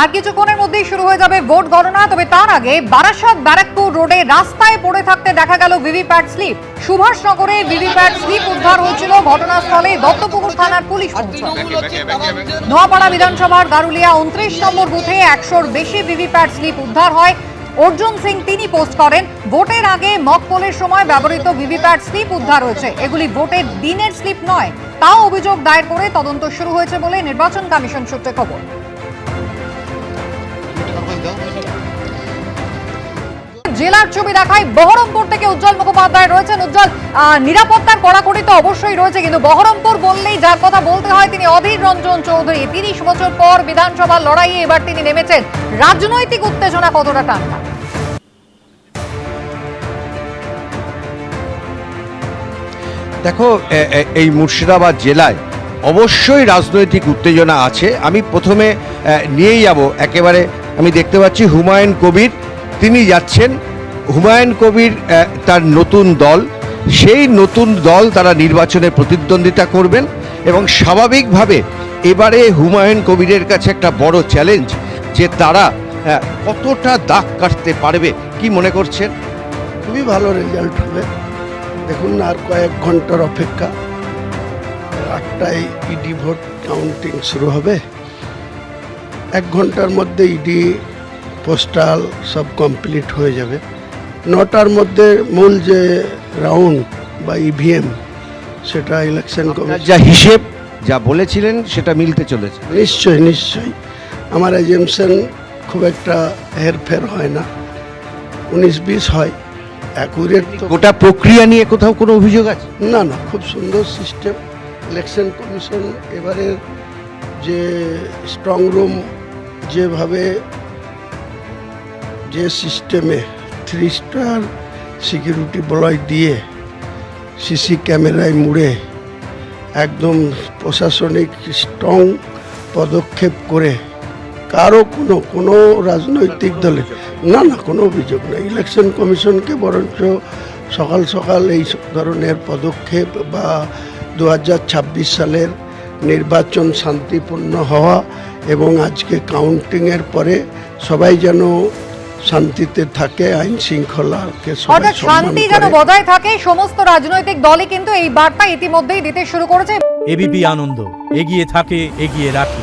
আর কিছুক্ষণের মধ্যেই শুরু হয়ে যাবে ভোট গণনা। তবে তার আগে বারাসাত ব্যারাকপুর রোডে রাস্তায় পড়ে থাকতে দেখা গেল ভিভিপ্যাট স্লিপ। সুভাষনগরে ভিভিপ্যাট স্লিপ উদ্ধার হয়েছিল। ঘটনাস্থলে দত্তপুকুর থানার পুলিশ পৌঁছায়। নোয়াপাড়া বিধানসভার গারুলিয়া 29 নম্বর বুথে 100-র বেশি ভিভিপ্যাট স্লিপ উদ্ধার হয়। অর্জুন সিং তিনি পোস্ট করেন, ভোটের আগে মক পোলের সময় ব্যবহৃত ভিভিপ্যাট স্লিপ উদ্ধার হয়েছে। এগুলি ভোটের দিনের স্লিপ নয়, তাও অভিযোগ দায়ের করে তদন্ত শুরু হয়েছে বলে নির্বাচন কমিশন সূত্রে খবর। জেলার ছবি দেখায় বহরমপুর থেকে উজ্জ্বল মুখোপাধ্যায় রয়েছেন। উজ্জ্বল, নিরাপত্তার কড়াকড়ি তো অবশ্যই রয়েছে, কিন্তু বহরমপুর বললেই যার কথা বলতে হয় তিনি অধীর রঞ্জন চৌধুরী। 30 বছর পর বিধানসভার লড়াইয়ে এবার তিনি নেমেছেন। রাজনৈতিক উত্তেজনা কতটা টানটা? দেখো, এই মুর্শিদাবাদ জেলায় অবশ্যই রাজনৈতিক উত্তেজনা আছে। আমি প্রথমে নিয়েই যাব একেবারে, আমি দেখতে পাচ্ছি হুমায়ুন কবির তিনি যাচ্ছেন। হুমায়ুন কবির তার নতুন দল, সেই নতুন দল তারা নির্বাচনে প্রতিদ্বন্দ্বিতা করবেন এবং স্বাভাবিকভাবে এবারে হুমায়ুন কবিরের কাছে একটা বড় চ্যালেঞ্জ যে তারা কতটা দাগ কাটতে পারবে। কি মনে করছেন? খুবই ভালো রেজাল্ট হবে। দেখুন না, আর কয়েক ঘন্টার অপেক্ষা, 8টায় ইডি ভোট কাউন্টিং শুরু হবে। 1 ঘন্টার মধ্যে ইডি পোস্টাল সব কমপ্লিট হয়ে যাবে। 9টার মধ্যে মূল যে রাউন্ড বা ইভিএম সেটা ইলেকশন কমিশন যা হিসেব যা বলেছিলেন সেটা মিলতে চলেছে। নিশ্চয়ই আমার এজেমশন খুব একটা হেরফের হয় না, 19-20 হয়। অ্যাকুরেট গোটা প্রক্রিয়া নিয়ে কোথাও কোনো অভিযোগ আছে? না, খুব সুন্দর সিস্টেম। ইলেকশন কমিশন এবারের যে স্ট্রং রুম যেভাবে যে সিস্টেমে 3 স্টার সিকিউরিটি বলয় দিয়ে সিসি ক্যামেরায় মুড়ে একদম প্রশাসনিক স্ট্রং পদক্ষেপ করে কারো কোনো রাজনৈতিক দলে না কোনো অভিযোগ নেই। ইলেকশন কমিশনকে বরঞ্চ সকাল এই ধরনের পদক্ষেপ বা 2026 সালের নির্বাচন শান্তিপূর্ণ হওয়া এবং আজকে কাউন্টিংয়ের পরে সবাই যেন শান্তিতে থাকে, আইন শৃঙ্খলাকে সবাই শান্তি যেন বজায় থাকে, সমস্ত রাজনৈতিক দলই কিন্তু এই বার্তা ইতিমধ্যেই দিতে শুরু করেছে। এবিপি আনন্দ, এগিয়ে থাকে, এগিয়ে রাখে।